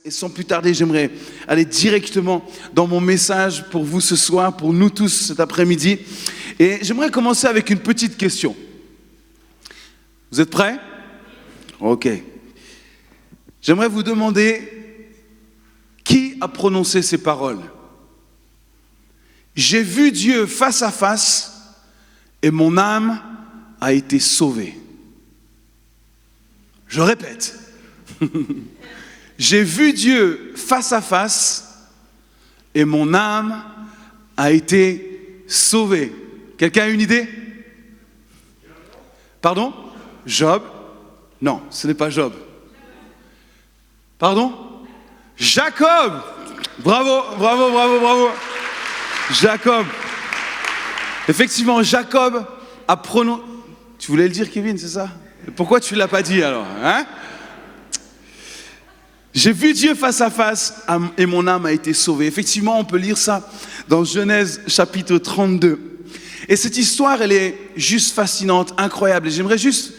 Et sans plus tarder, j'aimerais aller directement dans mon message pour vous ce soir, pour nous tous cet après-midi. Et j'aimerais commencer avec une petite question. Vous êtes prêts? Ok. J'aimerais vous demander, qui a prononcé ces paroles? J'ai vu Dieu face à face et mon âme a été sauvée. Je répète. J'ai vu Dieu face à face et mon âme a été sauvée. Quelqu'un a une idée? Pardon? Job? Non, ce n'est pas Job. Pardon? Jacob! Bravo, bravo, bravo, bravo. Jacob. Effectivement, Jacob a prononcé... Tu voulais le dire, Kevin, c'est ça? Pourquoi tu ne l'as pas dit alors, hein? J'ai vu Dieu face à face et mon âme a été sauvée. Effectivement, on peut lire ça dans Genèse chapitre 32. Et cette histoire, elle est juste fascinante, incroyable. Et j'aimerais juste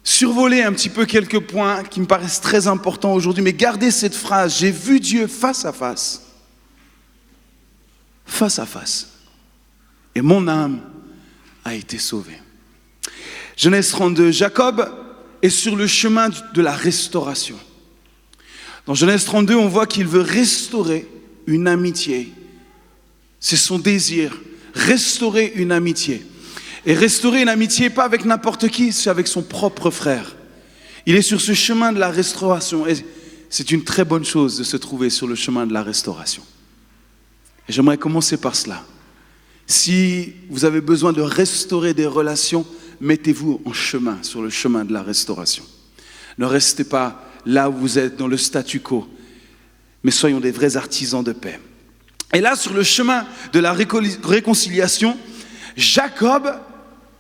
survoler un petit peu quelques points qui me paraissent très importants aujourd'hui. Mais gardez cette phrase, j'ai vu Dieu face à face. Face à face. Et mon âme a été sauvée. Genèse 32, Jacob est sur le chemin de la restauration. Dans Genèse 32, on voit qu'il veut restaurer une amitié. C'est son désir, restaurer une amitié. Et restaurer une amitié, pas avec n'importe qui, c'est avec son propre frère. Il est sur ce chemin de la restauration. Et c'est une très bonne chose de se trouver sur le chemin de la restauration. Et j'aimerais commencer par cela. Si vous avez besoin de restaurer des relations, mettez-vous en chemin, sur le chemin de la restauration. Ne restez pas là où vous êtes, dans le statu quo, mais soyons des vrais artisans de paix. Et là, sur le chemin de la réconciliation, Jacob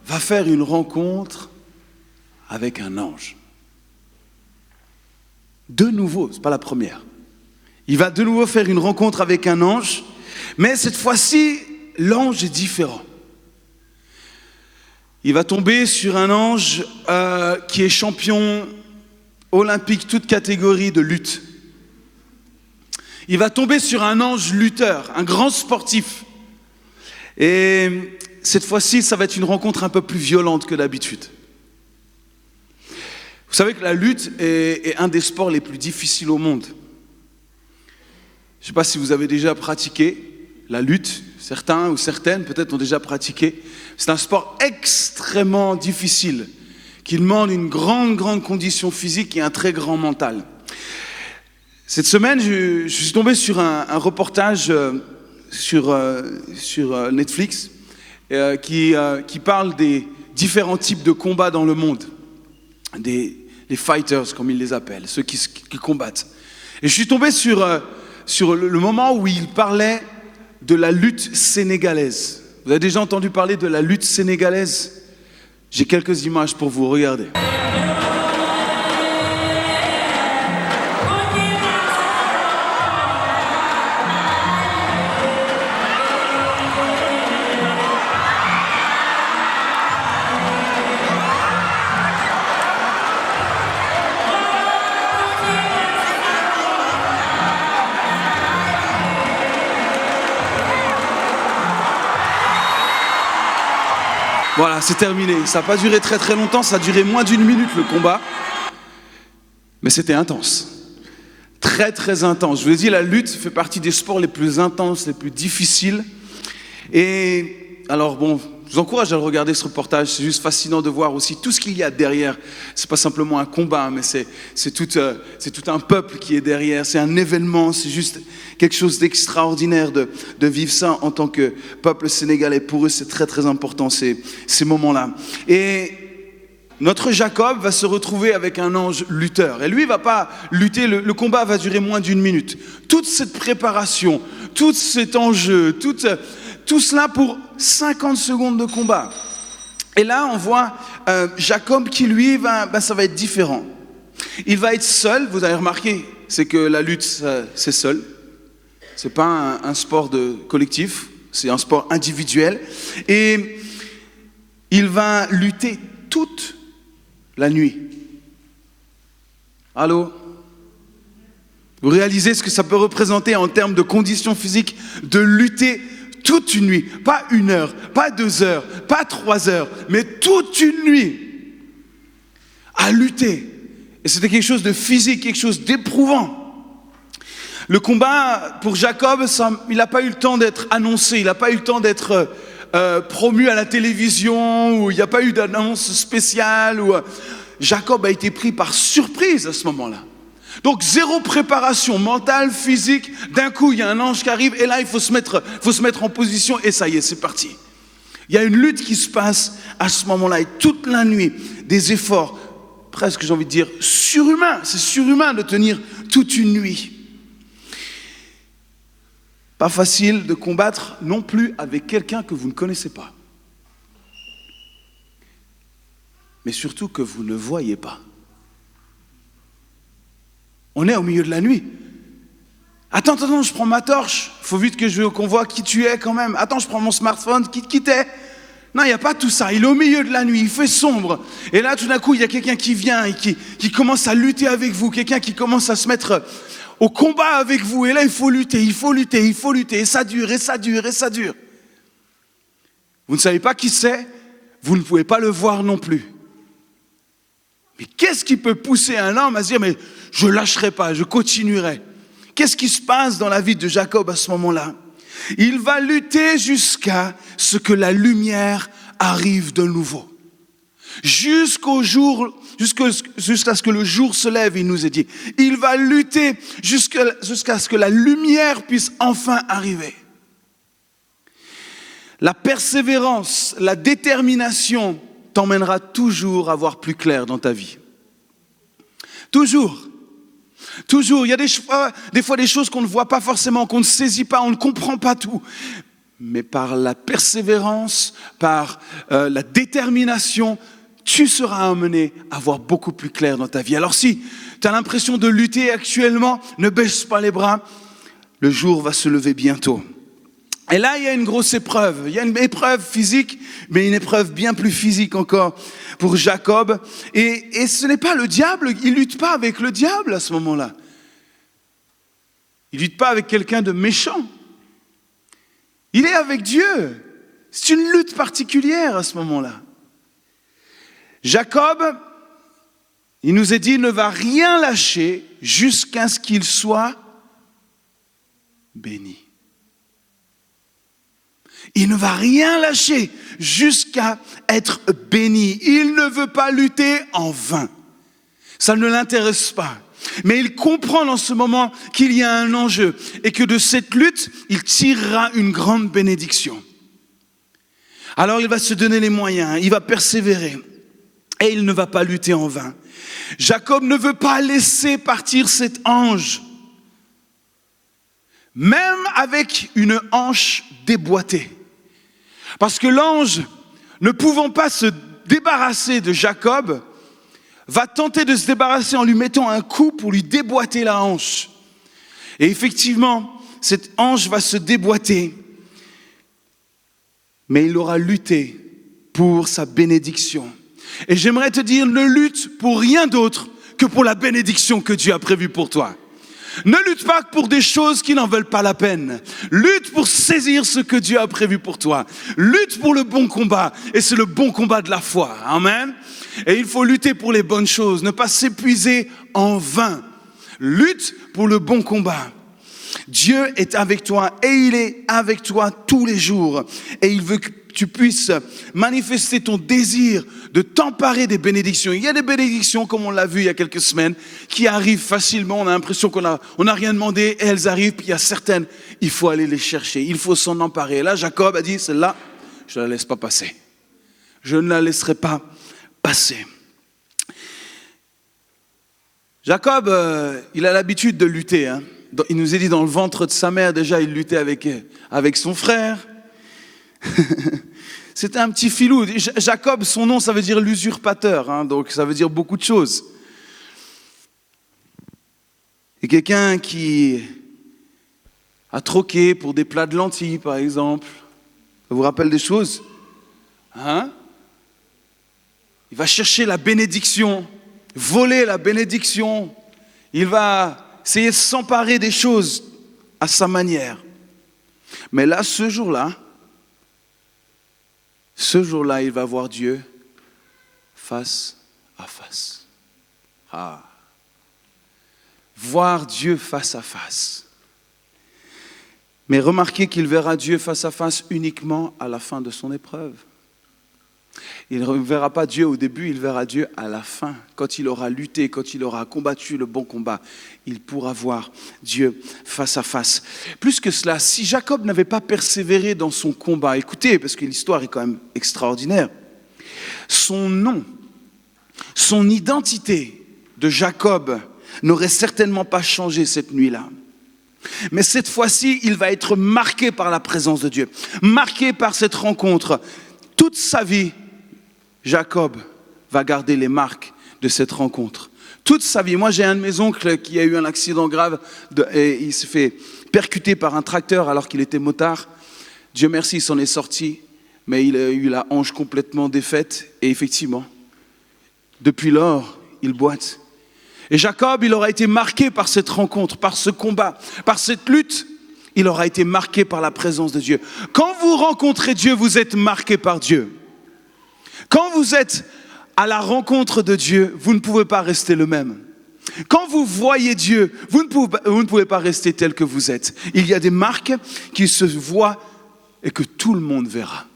va faire une rencontre avec un ange. De nouveau, ce n'est pas la première. Il va de nouveau faire une rencontre avec un ange, mais cette fois-ci, l'ange est différent. Il va tomber sur un ange qui est champion olympique, toute catégorie de lutte. Il va tomber sur un ange lutteur, un grand sportif. Et cette fois-ci, ça va être une rencontre un peu plus violente que d'habitude. Vous savez que la lutte est un des sports les plus difficiles au monde. Je ne sais pas si vous avez déjà pratiqué la lutte. Certains ou certaines peut-être ont déjà pratiqué. C'est un sport extrêmement difficile qui demande une grande condition physique et un très grand mental. Cette semaine, je suis tombé sur un reportage sur Netflix qui parle des différents types de combats dans le monde. Les fighters, comme ils les appellent, ceux qui combattent. Et je suis tombé sur le moment où il parlait de la lutte sénégalaise. Vous avez déjà entendu parler de la lutte sénégalaise? J'ai quelques images pour vous, regardez. Voilà, c'est terminé. Ça n'a pas duré très longtemps, ça a duré moins d'une minute le combat. Mais c'était intense. Très intense. Je vous ai dit, la lutte fait partie des sports les plus intenses, les plus difficiles. Et alors bon, je vous encourage à regarder ce reportage. C'est juste fascinant de voir aussi tout ce qu'il y a derrière. C'est pas simplement un combat, mais c'est tout un peuple qui est derrière. C'est un événement, c'est juste quelque chose d'extraordinaire de vivre ça en tant que peuple sénégalais. Pour eux, c'est très important ces moments-là. Et notre Jacob va se retrouver avec un ange lutteur. Et lui, il va pas lutter, le combat va durer moins d'une minute. Toute cette préparation, tout cet enjeu, tout cela pour 50 secondes de combat. Et là, on voit Jacob qui, lui, ça va être différent. Il va être seul, vous avez remarqué, c'est que la lutte, c'est seul. C'est pas un sport de collectif, c'est un sport individuel. Et il va lutter toute la nuit. Allô? Vous réalisez ce que ça peut représenter en termes de conditions physiques, de lutter toute une nuit, pas 1 heure, pas 2 heures, pas 3 heures, mais toute une nuit à lutter. Et c'était quelque chose de physique, quelque chose d'éprouvant. Le combat pour Jacob, il n'a pas eu le temps d'être annoncé, il n'a pas eu le temps d'être promu à la télévision, ou il n'y a pas eu d'annonce spéciale. Jacob a été pris par surprise à ce moment-là. Donc 0 préparation mentale, physique. D'un coup, il y a un ange qui arrive et là, il faut se mettre en position et ça y est, c'est parti. Il y a une lutte qui se passe à ce moment-là et toute la nuit, des efforts, presque j'ai envie de dire surhumains. C'est surhumain de tenir toute une nuit. Pas facile de combattre non plus avec quelqu'un que vous ne connaissez pas. Mais surtout que vous ne voyez pas. On est au milieu de la nuit. Attends, je prends ma torche. Il faut vite qu'on voit qui tu es quand même. Attends, je prends mon smartphone, qui t'es? Non, il n'y a pas tout ça. Il est au milieu de la nuit, il fait sombre. Et là, tout d'un coup, il y a quelqu'un qui vient et qui commence à lutter avec vous. Quelqu'un qui commence à se mettre au combat avec vous. Et là, il faut lutter. Et ça dure. Vous ne savez pas qui c'est. Vous ne pouvez pas le voir non plus. Mais qu'est-ce qui peut pousser un homme à se dire, mais je ne lâcherai pas, je continuerai? Qu'est-ce qui se passe dans la vie de Jacob à ce moment-là? Il va lutter jusqu'à ce que la lumière arrive de nouveau. Jusqu'à ce que le jour se lève, il nous est dit. Il va lutter jusqu'à ce que la lumière puisse enfin arriver. La persévérance, la détermination t'emmènera toujours à voir plus clair dans ta vie. Toujours. Il y a des fois des choses qu'on ne voit pas forcément, qu'on ne saisit pas, on ne comprend pas tout. Mais par la persévérance, par la détermination, tu seras amené à voir beaucoup plus clair dans ta vie. Alors si tu as l'impression de lutter actuellement, ne baisse pas les bras. Le jour va se lever bientôt. Et là, il y a une grosse épreuve. Il y a une épreuve physique, mais une épreuve bien plus physique encore pour Jacob. Et ce n'est pas le diable, il ne lutte pas avec le diable à ce moment-là. Il ne lutte pas avec quelqu'un de méchant. Il est avec Dieu. C'est une lutte particulière à ce moment-là. Jacob, il nous est dit, ne va rien lâcher jusqu'à ce qu'il soit béni. Il ne va rien lâcher jusqu'à être béni. Il ne veut pas lutter en vain. Ça ne l'intéresse pas. Mais il comprend dans ce moment qu'il y a un enjeu et que de cette lutte, il tirera une grande bénédiction. Alors il va se donner les moyens, il va persévérer et il ne va pas lutter en vain. Jacob ne veut pas laisser partir cet ange, même avec une hanche déboîtée. Parce que l'ange, ne pouvant pas se débarrasser de Jacob, va tenter de se débarrasser en lui mettant un coup pour lui déboîter la hanche. Et effectivement, cette hanche va se déboîter, mais il aura lutté pour sa bénédiction. Et j'aimerais te dire, ne lutte pour rien d'autre que pour la bénédiction que Dieu a prévue pour toi. Ne lutte pas pour des choses qui n'en veulent pas la peine. Lutte pour saisir ce que Dieu a prévu pour toi. Lutte pour le bon combat. Et c'est le bon combat de la foi. Amen. Et il faut lutter pour les bonnes choses. Ne pas s'épuiser en vain. Lutte pour le bon combat. Dieu est avec toi et il est avec toi tous les jours. Et il veut que tu puisses manifester ton désir de t'emparer des bénédictions. Il y a des bénédictions, comme on l'a vu il y a quelques semaines, qui arrivent facilement. On a l'impression qu'on n'a rien demandé et elles arrivent. Puis il y a certaines, il faut aller les chercher. Il faut s'en emparer. Et là, Jacob a dit, celle-là, je ne la laisse pas passer. Je ne la laisserai pas passer. Jacob, il a l'habitude de lutter. Hein. Il nous est dit dans le ventre de sa mère, déjà, il luttait avec son frère. C'était un petit filou. Jacob, son nom, ça veut dire l'usurpateur, hein, donc ça veut dire beaucoup de choses. Et quelqu'un qui a troqué pour des plats de lentilles, par exemple. Ça vous rappelle des choses? Hein? Il va chercher la bénédiction, voler la bénédiction. Il va essayer de s'emparer des choses à sa manière. Mais là, ce jour-là, il va voir Dieu face à face. Ah. Voir Dieu face à face. Mais remarquez qu'il verra Dieu face à face uniquement à la fin de son épreuve. Il ne verra pas Dieu au début, il verra Dieu à la fin. Quand il aura lutté, quand il aura combattu le bon combat, il pourra voir Dieu face à face. Plus que cela, si Jacob n'avait pas persévéré dans son combat, écoutez, parce que l'histoire est quand même extraordinaire, son nom, son identité de Jacob n'aurait certainement pas changé cette nuit-là. Mais cette fois-ci, il va être marqué par la présence de Dieu, marqué par cette rencontre. Toute sa vie, Jacob va garder les marques de cette rencontre. Toute sa vie. Moi, j'ai un de mes oncles qui a eu un accident grave et il s'est fait percuter par un tracteur alors qu'il était motard. Dieu merci, il s'en est sorti, mais il a eu la hanche complètement défaite. Et effectivement, depuis lors, il boite. Et Jacob, il aura été marqué par cette rencontre, par ce combat, par cette lutte. Il aura été marqué par la présence de Dieu. Quand vous rencontrez Dieu, vous êtes marqué par Dieu. Quand vous êtes à la rencontre de Dieu, vous ne pouvez pas rester le même. Quand vous voyez Dieu, vous ne pouvez pas rester tel que vous êtes. Il y a des marques qui se voient et que tout le monde verra.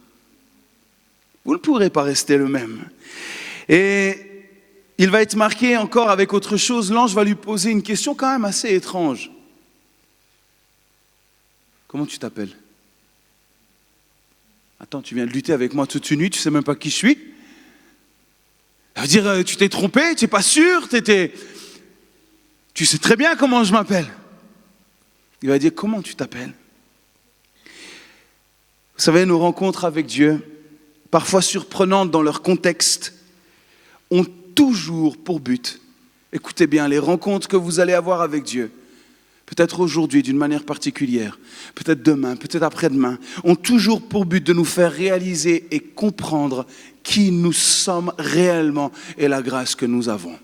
Vous ne pourrez pas rester le même. Et il va être marqué encore avec autre chose. L'ange va lui poser une question quand même assez étrange. Comment tu t'appelles ? Attends, tu viens de lutter avec moi toute une nuit, tu ne sais même pas qui je suis ? Ça veut dire, tu t'es trompé, tu n'es pas sûr, tu sais très bien comment je m'appelle. Il va dire, comment tu t'appelles ? Vous savez, nos rencontres avec Dieu, parfois surprenantes dans leur contexte, ont toujours pour but, écoutez bien, les rencontres que vous allez avoir avec Dieu, peut-être aujourd'hui d'une manière particulière, peut-être demain, peut-être après-demain, ont toujours pour but de nous faire réaliser et comprendre qui nous sommes réellement et la grâce que nous avons.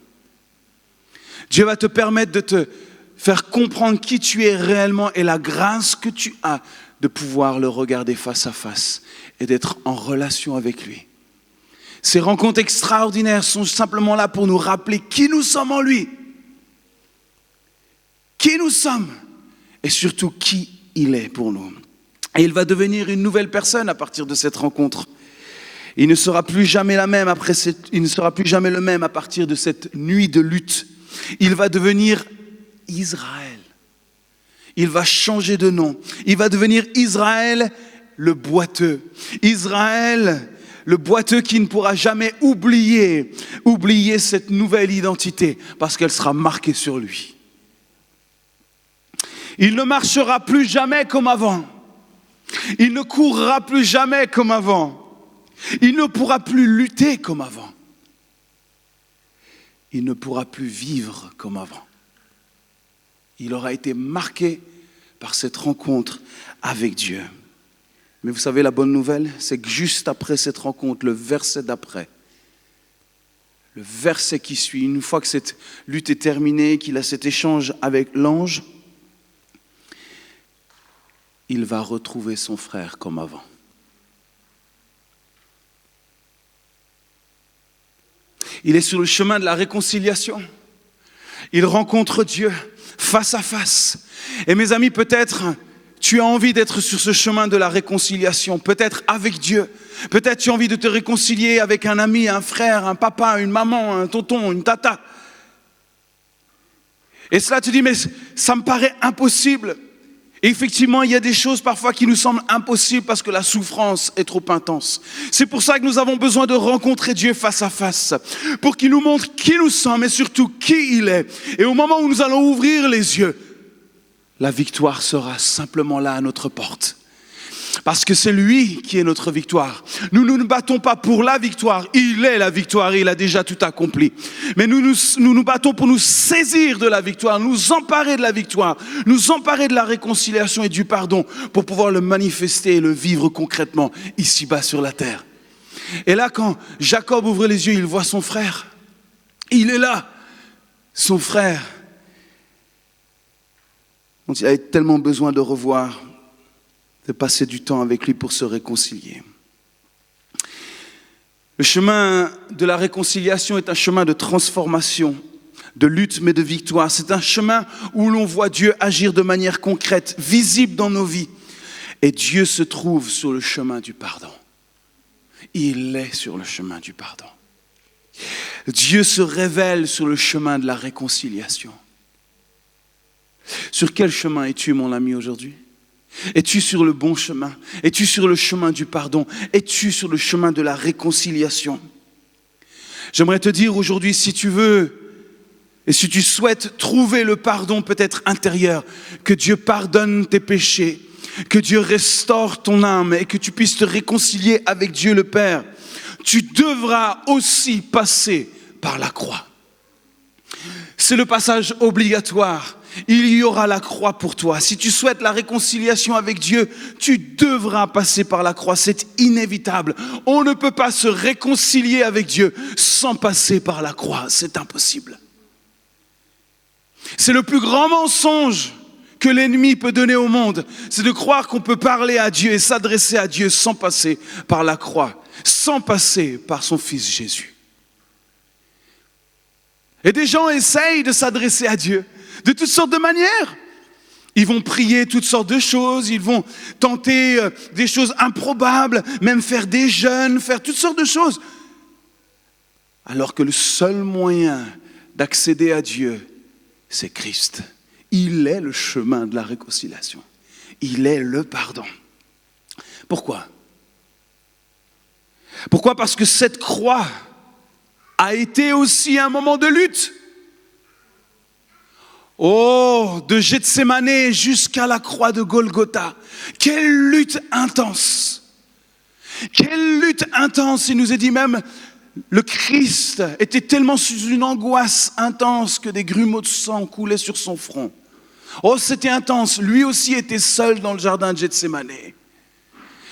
Dieu va te permettre de te faire comprendre qui tu es réellement et la grâce que tu as de pouvoir le regarder face à face et d'être en relation avec lui. Ces rencontres extraordinaires sont simplement là pour nous rappeler qui nous sommes en lui. Qui nous sommes et surtout qui il est pour nous. Et il va devenir une nouvelle personne à partir de cette rencontre. Il ne sera plus jamais la même il ne sera plus jamais le même à partir de cette nuit de lutte. Il va devenir Israël. Il va changer de nom. Il va devenir Israël le boiteux. Israël le boiteux qui ne pourra jamais oublier cette nouvelle identité parce qu'elle sera marquée sur lui. Il ne marchera plus jamais comme avant. Il ne courra plus jamais comme avant. Il ne pourra plus lutter comme avant. Il ne pourra plus vivre comme avant. Il aura été marqué par cette rencontre avec Dieu. Mais vous savez, la bonne nouvelle, c'est que juste après cette rencontre, le verset d'après, le verset qui suit, une fois que cette lutte est terminée, qu'il a cet échange avec l'ange, il va retrouver son frère comme avant. Il est sur le chemin de la réconciliation. Il rencontre Dieu face à face. Et mes amis, peut-être tu as envie d'être sur ce chemin de la réconciliation, peut-être avec Dieu. Peut-être tu as envie de te réconcilier avec un ami, un frère, un papa, une maman, un tonton, une tata. Et cela te dit, mais ça me paraît impossible. Et effectivement, il y a des choses parfois qui nous semblent impossibles parce que la souffrance est trop intense. C'est pour ça que nous avons besoin de rencontrer Dieu face à face, pour qu'il nous montre qui nous sommes et surtout qui il est. Et au moment où nous allons ouvrir les yeux, la victoire sera simplement là à notre porte. Parce que c'est lui qui est notre victoire. Nous ne nous battons pas pour la victoire. Il est la victoire et il a déjà tout accompli. Mais nous nous battons pour nous saisir de la victoire, nous emparer de la victoire, nous emparer de la réconciliation et du pardon pour pouvoir le manifester et le vivre concrètement ici-bas sur la terre. Et là, quand Jacob ouvre les yeux, il voit son frère. Il est là, son frère. dont il avait tellement besoin de revoir, de passer du temps avec lui pour se réconcilier. Le chemin de la réconciliation est un chemin de transformation, de lutte mais de victoire. C'est un chemin où l'on voit Dieu agir de manière concrète, visible dans nos vies. Et Dieu se trouve sur le chemin du pardon. Il est sur le chemin du pardon. Dieu se révèle sur le chemin de la réconciliation. Sur quel chemin es-tu, mon ami, aujourd'hui ? Es-tu sur le bon chemin ? Es-tu sur le chemin du pardon ? Es-tu sur le chemin de la réconciliation ? J'aimerais te dire aujourd'hui, si tu veux et si tu souhaites trouver le pardon peut-être intérieur, que Dieu pardonne tes péchés, que Dieu restaure ton âme et que tu puisses te réconcilier avec Dieu le Père, tu devras aussi passer par la croix. C'est le passage obligatoire. Il y aura la croix pour toi. Si tu souhaites la réconciliation avec Dieu, tu devras passer par la croix. C'est inévitable. On ne peut pas se réconcilier avec Dieu sans passer par la croix. C'est impossible. C'est le plus grand mensonge que l'ennemi peut donner au monde. C'est de croire qu'on peut parler à Dieu et s'adresser à Dieu sans passer par la croix, sans passer par son Fils Jésus. Et des gens essayent de s'adresser à Dieu de toutes sortes de manières. Ils vont prier toutes sortes de choses, ils vont tenter des choses improbables, même faire des jeûnes, faire toutes sortes de choses. Alors que le seul moyen d'accéder à Dieu, c'est Christ. Il est le chemin de la réconciliation. Il est le pardon. Pourquoi ? Pourquoi ? Parce que cette croix a été aussi un moment de lutte. Oh, de Gethsémanée jusqu'à la croix de Golgotha. Quelle lutte intense. Quelle lutte intense. Il nous est dit même, le Christ était tellement sous une angoisse intense que des grumeaux de sang coulaient sur son front. Oh, c'était intense. Lui aussi était seul dans le jardin de Gethsémanée.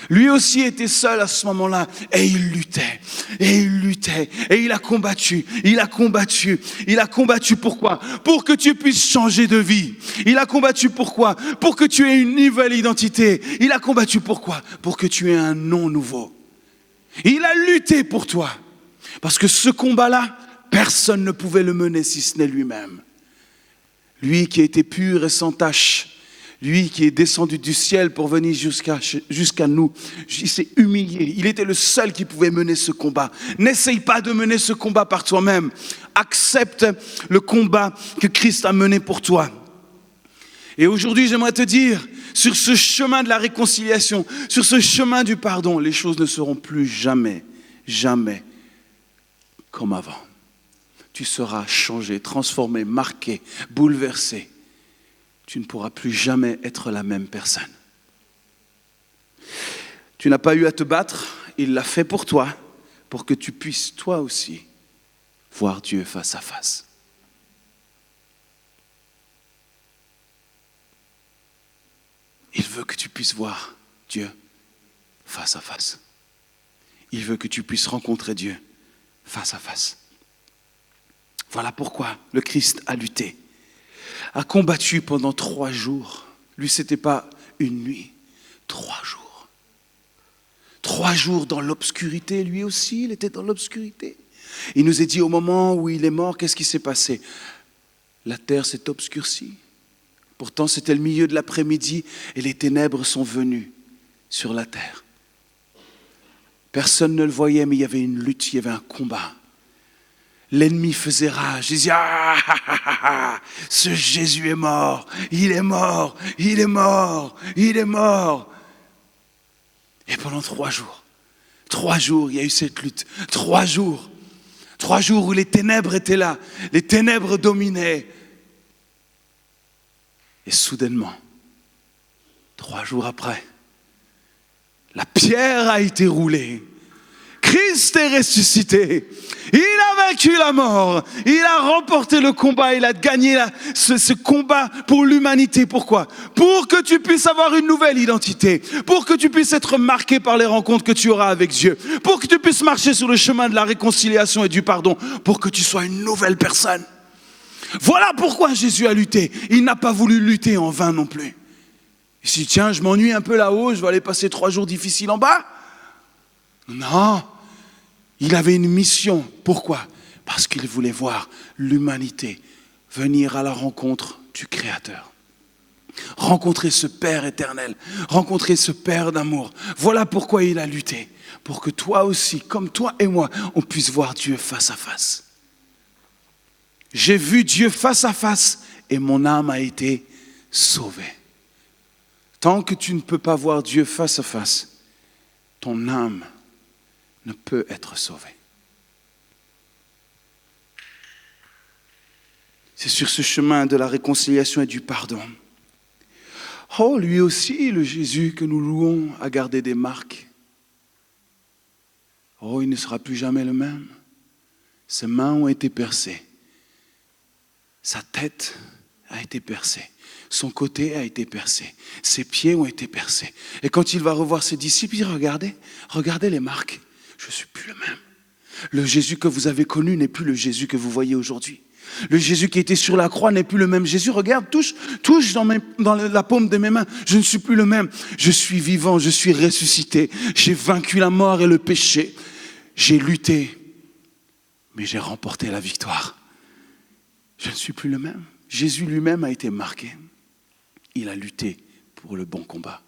Lui aussi était seul à ce moment-là et il luttait, et il luttait, et il a combattu, il a combattu, il a combattu pourquoi ? Pour que tu puisses changer de vie. Il a combattu pourquoi ? Pour que tu aies une nouvelle identité. Il a combattu pourquoi ? Pour que tu aies un nom nouveau. Il a lutté pour toi. Parce que ce combat-là, personne ne pouvait le mener si ce n'est lui-même. Lui qui a été pur et sans tache. Lui qui est descendu du ciel pour venir jusqu'à nous, il s'est humilié. Il était le seul qui pouvait mener ce combat. N'essaye pas de mener ce combat par toi-même. Accepte le combat que Christ a mené pour toi. Et aujourd'hui, j'aimerais te dire, sur ce chemin de la réconciliation, sur ce chemin du pardon, les choses ne seront plus jamais comme avant. Tu seras changé, transformé, marqué, bouleversé. Tu ne pourras plus jamais être la même personne. Tu n'as pas eu à te battre, il l'a fait pour toi, pour que tu puisses toi aussi voir Dieu face à face. Il veut que tu puisses voir Dieu face à face. Il veut que tu puisses rencontrer Dieu face à face. Voilà pourquoi le Christ a lutté. A combattu pendant 3 jours. Lui, ce n'était pas une nuit, 3 jours. 3 jours dans l'obscurité, lui aussi, il était dans l'obscurité. Il nous est dit au moment où il est mort, qu'est-ce qui s'est passé ? La terre s'est obscurcie. Pourtant, c'était le milieu de l'après-midi et les ténèbres sont venues sur la terre. Personne ne le voyait, mais il y avait une lutte, il y avait un combat. L'ennemi faisait rage, il disait « Ah, ce Jésus est mort, il est mort, il est mort, il est mort !» Et pendant 3 jours, il y a eu cette lutte. 3 jours où les ténèbres étaient là, les ténèbres dominaient. Et soudainement, 3 jours après, la pierre a été roulée. Christ est ressuscité. Il a vaincu la mort. Il a remporté le combat. Il a gagné ce combat pour l'humanité. Pourquoi ? Pour que tu puisses avoir une nouvelle identité. Pour que tu puisses être marqué par les rencontres que tu auras avec Dieu. Pour que tu puisses marcher sur le chemin de la réconciliation et du pardon. Pour que tu sois une nouvelle personne. Voilà pourquoi Jésus a lutté. Il n'a pas voulu lutter en vain non plus. Il s'est dit, tiens, je m'ennuie un peu là-haut, je vais aller passer 3 jours difficiles en bas. Non, il avait une mission. Pourquoi ? Parce qu'il voulait voir l'humanité venir à la rencontre du Créateur. Rencontrer ce Père éternel, rencontrer ce Père d'amour. Voilà pourquoi il a lutté. Pour que toi aussi, comme toi et moi, on puisse voir Dieu face à face. J'ai vu Dieu face à face et mon âme a été sauvée. Tant que tu ne peux pas voir Dieu face à face, ton âme ne peut être sauvée. C'est sur ce chemin de la réconciliation et du pardon. Oh, lui aussi, le Jésus que nous louons, a gardé des marques. Oh, il ne sera plus jamais le même. Ses mains ont été percées. Sa tête a été percée. Son côté a été percé. Ses pieds ont été percés. Et quand il va revoir ses disciples, il dit, regardez les marques. Je ne suis plus le même. Le Jésus que vous avez connu n'est plus le Jésus que vous voyez aujourd'hui. Le Jésus qui était sur la croix n'est plus le même Jésus. Regarde, touche dans la paume de mes mains. Je ne suis plus le même. Je suis vivant, je suis ressuscité. J'ai vaincu la mort et le péché. J'ai lutté, mais j'ai remporté la victoire. Je ne suis plus le même. Jésus lui-même a été marqué. Il a lutté pour le bon combat.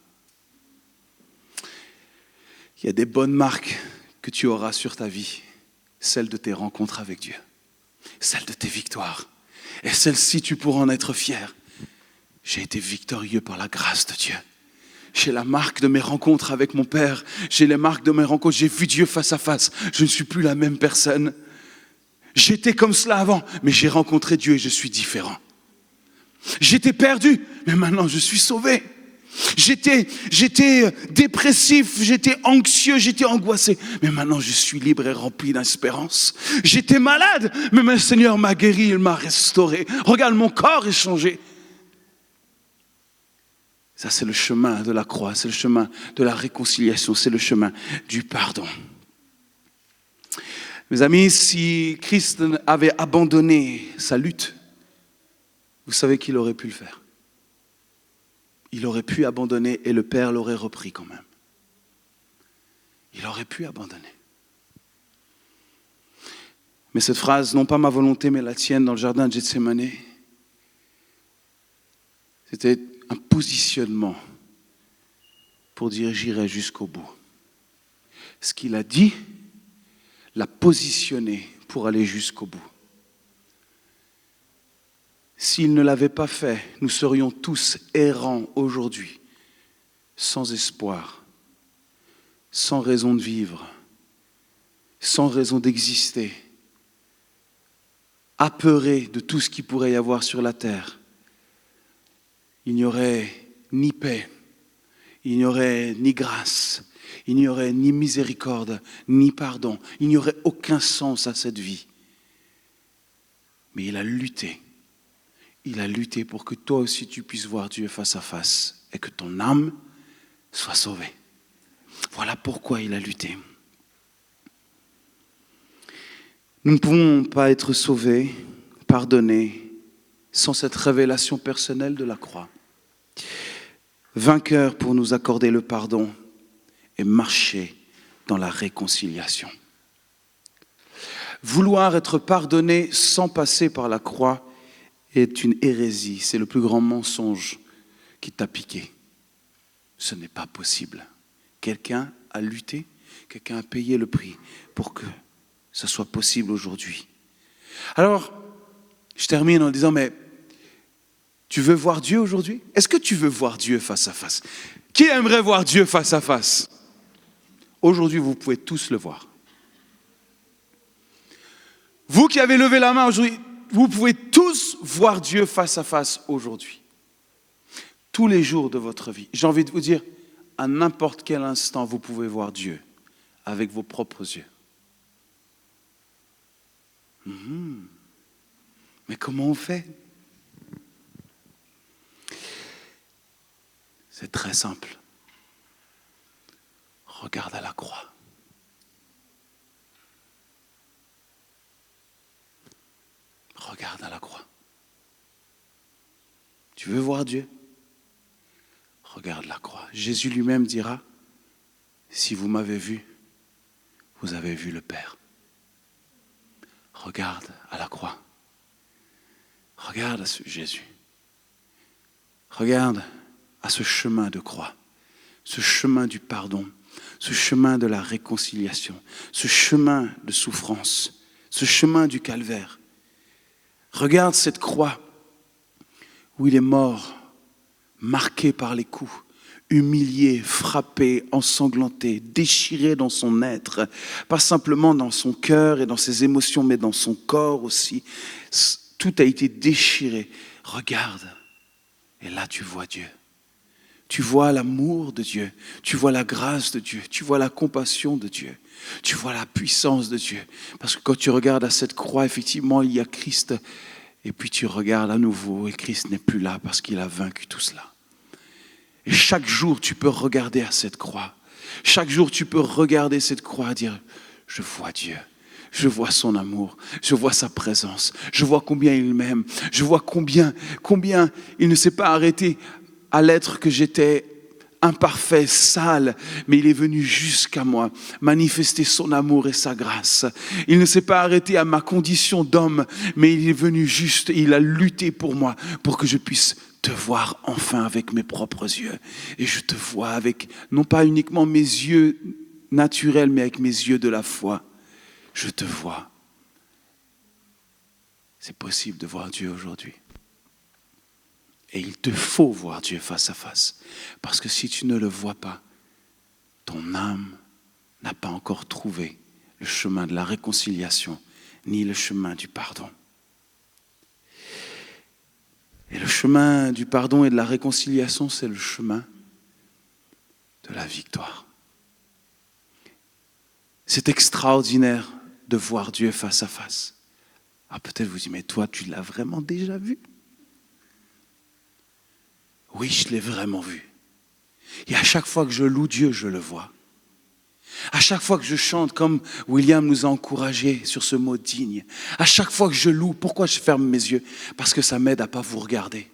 Il y a des bonnes marques que tu auras sur ta vie, celles de tes rencontres avec Dieu, celles de tes victoires. Et celles-ci, tu pourras en être fier. J'ai été victorieux par la grâce de Dieu. J'ai la marque de mes rencontres avec mon Père. J'ai les marques de mes rencontres. J'ai vu Dieu face à face. Je ne suis plus la même personne. J'étais comme cela avant, mais j'ai rencontré Dieu et je suis différent. J'étais perdu, mais maintenant je suis sauvé. J'étais dépressif, j'étais anxieux, j'étais angoissé, mais maintenant je suis libre et rempli d'espérance. J'étais malade, mais le Seigneur m'a guéri, il m'a restauré. Regarde, mon corps est changé. Ça, c'est le chemin de la croix, c'est le chemin de la réconciliation, c'est le chemin du pardon. Mes amis, si Christ avait abandonné sa lutte, vous savez qu'il aurait pu le faire. Il aurait pu abandonner et le Père l'aurait repris quand même. Il aurait pu abandonner. Mais cette phrase, non pas ma volonté, mais la tienne dans le jardin de Gethsémane, c'était un positionnement pour dire j'irai jusqu'au bout. Ce qu'il a dit l'a positionné pour aller jusqu'au bout. S'il ne l'avait pas fait, nous serions tous errants aujourd'hui, sans espoir, sans raison de vivre, sans raison d'exister, apeurés de tout ce qu'il pourrait y avoir sur la terre. Il n'y aurait ni paix, il n'y aurait ni grâce, il n'y aurait ni miséricorde, ni pardon. Il n'y aurait aucun sens à cette vie. Mais il a lutté. Il a lutté pour que toi aussi tu puisses voir Dieu face à face et que ton âme soit sauvée. Voilà pourquoi il a lutté. Nous ne pouvons pas être sauvés, pardonnés, sans cette révélation personnelle de la croix. Vainqueur pour nous accorder le pardon et marcher dans la réconciliation. Vouloir être pardonné sans passer par la croix est une hérésie. C'est le plus grand mensonge qui t'a piqué. Ce n'est pas possible. Quelqu'un a lutté, quelqu'un a payé le prix pour que ça soit possible aujourd'hui. Alors, je termine en disant, mais tu veux voir Dieu aujourd'hui ? Est-ce que tu veux voir Dieu face à face ? Qui aimerait voir Dieu face à face ? Aujourd'hui, vous pouvez tous le voir. Vous qui avez levé la main aujourd'hui, vous pouvez tous voir Dieu face à face aujourd'hui. Tous les jours de votre vie. J'ai envie de vous dire, à n'importe quel instant, vous pouvez voir Dieu avec vos propres yeux. Mais comment on fait ? C'est très simple. Regarde à la croix. Regarde à la croix. Tu veux voir Dieu? Regarde la croix. Jésus lui-même dira, si vous m'avez vu, vous avez vu le Père. Regarde à la croix. Regarde à ce Jésus. Regarde à ce chemin de croix, ce chemin du pardon, ce chemin de la réconciliation, ce chemin de souffrance, ce chemin du calvaire. Regarde cette croix où il est mort, marqué par les coups, humilié, frappé, ensanglanté, déchiré dans son être, pas simplement dans son cœur et dans ses émotions, mais dans son corps aussi. Tout a été déchiré. Regarde, et là tu vois Dieu. Tu vois l'amour de Dieu, tu vois la grâce de Dieu, tu vois la compassion de Dieu, tu vois la puissance de Dieu. Parce que quand tu regardes à cette croix, effectivement, il y a Christ. Et puis tu regardes à nouveau et Christ n'est plus là parce qu'il a vaincu tout cela. Et chaque jour, tu peux regarder à cette croix. Chaque jour, tu peux regarder cette croix et dire, je vois Dieu. Je vois son amour, je vois sa présence, je vois combien il m'aime, je vois combien il ne s'est pas arrêté à l'être que j'étais imparfait, sale, mais il est venu jusqu'à moi, manifester son amour et sa grâce. Il ne s'est pas arrêté à ma condition d'homme, mais il est venu juste, il a lutté pour moi, pour que je puisse te voir enfin avec mes propres yeux. Et je te vois avec, non pas uniquement mes yeux naturels, mais avec mes yeux de la foi. Je te vois. C'est possible de voir Dieu aujourd'hui. Et il te faut voir Dieu face à face. Parce que si tu ne le vois pas, ton âme n'a pas encore trouvé le chemin de la réconciliation, ni le chemin du pardon. Et le chemin du pardon et de la réconciliation, c'est le chemin de la victoire. C'est extraordinaire de voir Dieu face à face. Alors peut-être vous dites, mais toi, tu l'as vraiment déjà vu? Oui, je l'ai vraiment vu. Et à chaque fois que je loue Dieu, je le vois. À chaque fois que je chante, comme William nous a encouragés sur ce mot digne, à chaque fois que je loue, pourquoi je ferme mes yeux? Parce que ça m'aide à ne pas vous regarder.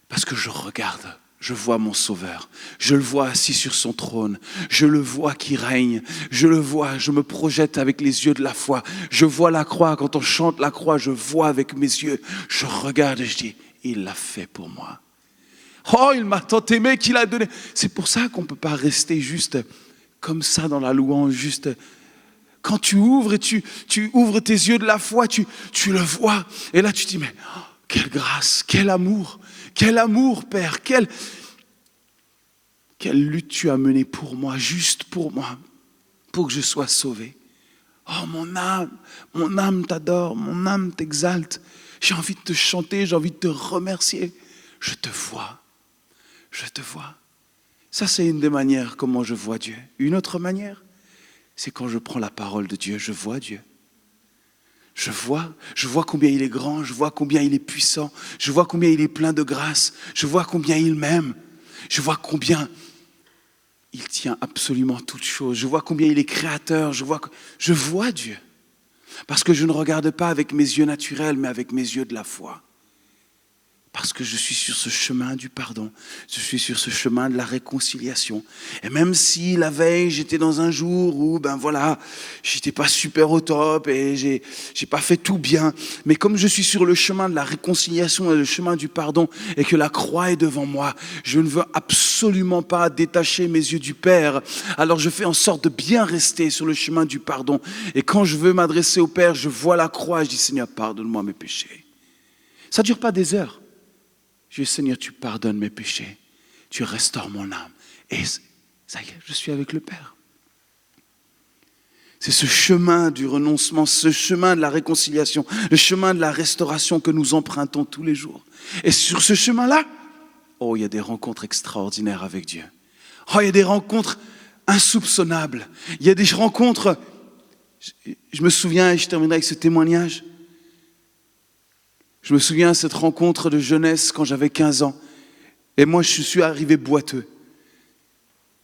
Parce que je regarde, je vois mon Sauveur, je le vois assis sur son trône, je le vois qui règne, je le vois, je me projette avec les yeux de la foi, je vois la croix, quand on chante la croix, je vois avec mes yeux, je regarde et je dis, il l'a fait pour moi. Oh, il m'a tant aimé qu'il a donné. C'est pour ça qu'on ne peut pas rester juste comme ça dans la louange, juste quand tu ouvres et tu ouvres tes yeux de la foi, tu le vois. Et là, tu te dis, mais oh, quelle grâce, quel amour, Père, quelle lutte tu as menée pour moi, juste pour moi, pour que je sois sauvé. Oh, mon âme t'adore, mon âme t'exalte. J'ai envie de te chanter, j'ai envie de te remercier. Je te vois. Ça, c'est une des manières comment je vois Dieu. Une autre manière, c'est quand je prends la parole de Dieu, je vois Dieu. Je vois combien il est grand, je vois combien il est puissant, je vois combien il est plein de grâce, je vois combien il m'aime, je vois combien il tient absolument toutes choses, je vois combien il est créateur, je vois Dieu. Parce que je ne regarde pas avec mes yeux naturels, mais avec mes yeux de la foi. Parce que je suis sur ce chemin du pardon, je suis sur ce chemin de la réconciliation. Et même si la veille, j'étais dans un jour où, j'étais pas super au top et j'ai pas fait tout bien. Mais comme je suis sur le chemin de la réconciliation et le chemin du pardon et que la croix est devant moi, je ne veux absolument pas détacher mes yeux du Père. Alors je fais en sorte de bien rester sur le chemin du pardon. Et quand je veux m'adresser au Père, je vois la croix et je dis, Seigneur, pardonne-moi mes péchés. Ça ne dure pas des heures. Je dis, Seigneur, tu pardonnes mes péchés, tu restaures mon âme. Et ça y est, je suis avec le Père. C'est ce chemin du renoncement, ce chemin de la réconciliation, le chemin de la restauration que nous empruntons tous les jours. Et sur ce chemin-là, il y a des rencontres extraordinaires avec Dieu. Il y a des rencontres insoupçonnables. Il y a des rencontres, je me souviens, et je terminerai avec ce témoignage, je me souviens de cette rencontre de jeunesse quand j'avais 15 ans. Et moi, je suis arrivé boiteux.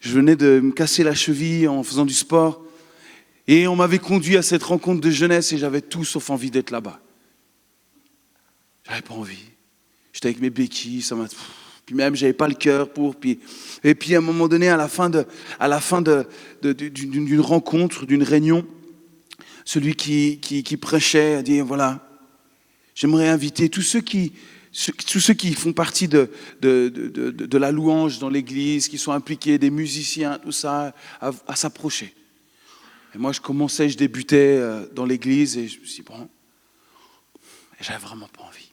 Je venais de me casser la cheville en faisant du sport. Et on m'avait conduit à cette rencontre de jeunesse et j'avais tout sauf envie d'être là-bas. J'avais pas envie. J'étais avec mes béquilles, puis même, j'avais pas le cœur pour. Et puis, à un moment donné, à la fin d'une rencontre, d'une réunion, celui qui prêchait a dit, voilà, j'aimerais inviter tous ceux qui font partie de la louange dans l'église, qui sont impliqués, des musiciens, tout ça, à s'approcher. Et moi, je débutais dans l'église et je me suis dit, bon, j'avais vraiment pas envie.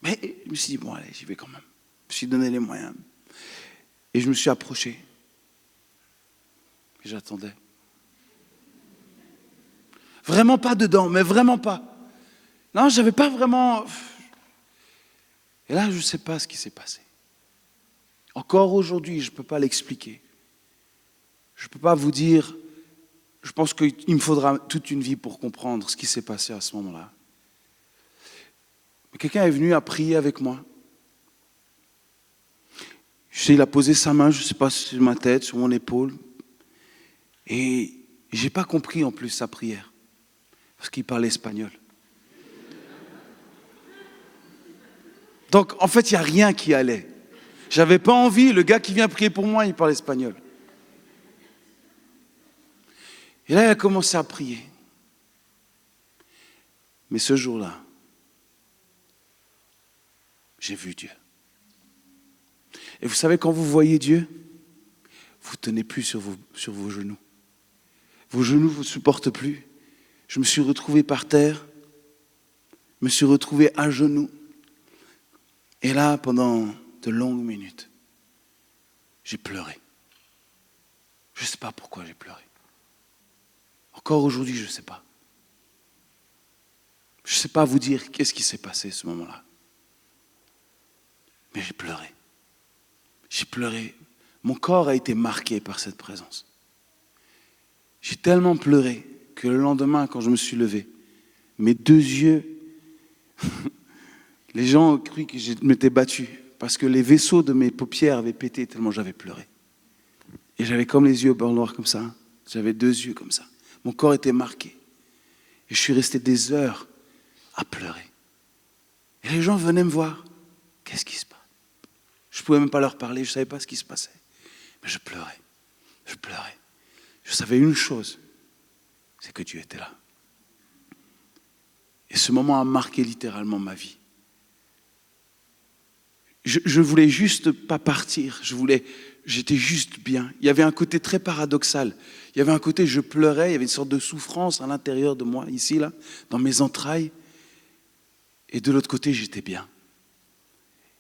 Mais je me suis dit, bon, allez, j'y vais quand même. Je me suis donné les moyens. Et je me suis approché. Et j'attendais. Vraiment pas dedans, mais vraiment pas. Non, j'avais pas vraiment... Et là, je ne sais pas ce qui s'est passé. Encore aujourd'hui, je ne peux pas l'expliquer. Je ne peux pas vous dire... Je pense qu'il me faudra toute une vie pour comprendre ce qui s'est passé à ce moment-là. Mais quelqu'un est venu à prier avec moi. Il a posé sa main, je ne sais pas, sur ma tête, sur mon épaule. Et je n'ai pas compris en plus sa prière. Parce qu'il parlait espagnol. Donc, en fait, il n'y a rien qui allait. Je n'avais pas envie. Le gars qui vient prier pour moi, il parle espagnol. Et là, il a commencé à prier. Mais ce jour-là, j'ai vu Dieu. Et vous savez, quand vous voyez Dieu, vous ne tenez plus sur vos genoux. Vos genoux ne vous supportent plus. Je me suis retrouvé par terre. Je me suis retrouvé à genoux. Et là, pendant de longues minutes, j'ai pleuré. Je ne sais pas pourquoi j'ai pleuré. Encore aujourd'hui, je ne sais pas. Je ne sais pas vous dire qu'est-ce qui s'est passé à ce moment-là. Mais j'ai pleuré. J'ai pleuré. Mon corps a été marqué par cette présence. J'ai tellement pleuré que le lendemain, quand je me suis levé, mes deux yeux, les gens ont cru que je m'étais battu parce que les vaisseaux de mes paupières avaient pété tellement j'avais pleuré. Et j'avais comme les yeux au bord noir comme ça. J'avais deux yeux comme ça. Mon corps était marqué. Et je suis resté des heures à pleurer. Et les gens venaient me voir. Qu'est-ce qui se passe? Je ne pouvais même pas leur parler, je ne savais pas ce qui se passait. Mais je pleurais. Je pleurais. Je savais une chose, c'est que Dieu était là. Et ce moment a marqué littéralement ma vie. Je voulais juste pas partir, j'étais juste bien. Il y avait un côté très paradoxal. Il y avait un côté, je pleurais, il y avait une sorte de souffrance à l'intérieur de moi, ici, là, dans mes entrailles. Et de l'autre côté, j'étais bien.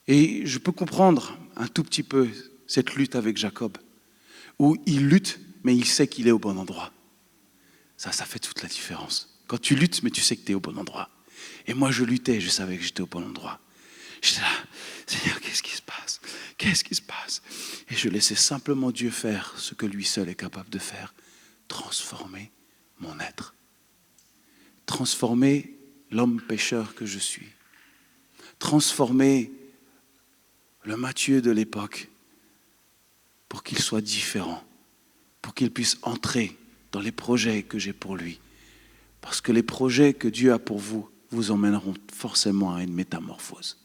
Et je peux comprendre un tout petit peu cette lutte avec Jacob, où il lutte, mais il sait qu'il est au bon endroit. Ça fait toute la différence. Quand tu luttes, mais tu sais que tu es au bon endroit. Et moi, je luttais, je savais que j'étais au bon endroit. J'étais là, Seigneur, qu'est-ce qui se passe? Qu'est-ce qui se passe? Et je laissais simplement Dieu faire ce que lui seul est capable de faire. Transformer mon être. Transformer l'homme pécheur que je suis. Transformer le Matthieu de l'époque pour qu'il soit différent, pour qu'il puisse entrer dans les projets que j'ai pour lui. Parce que les projets que Dieu a pour vous, vous emmèneront forcément à une métamorphose.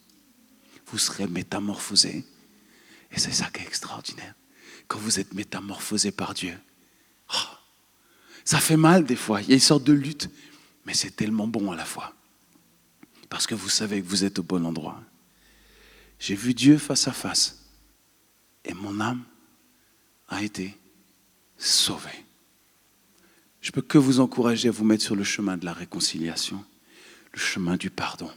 Vous serez métamorphosé. Et c'est ça qui est extraordinaire. Quand vous êtes métamorphosé par Dieu, ça fait mal des fois. Il y a une sorte de lutte, mais c'est tellement bon à la fois. Parce que vous savez que vous êtes au bon endroit. J'ai vu Dieu face à face. Et mon âme a été sauvée. Je peux que vous encourager à vous mettre sur le chemin de la réconciliation, le chemin du pardon.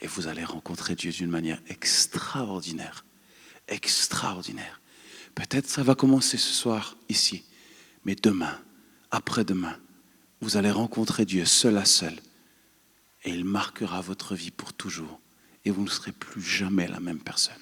Et vous allez rencontrer Dieu d'une manière extraordinaire. Extraordinaire. Peut-être ça va commencer ce soir, ici. Mais demain, après-demain, vous allez rencontrer Dieu seul à seul. Et il marquera votre vie pour toujours. Et vous ne serez plus jamais la même personne.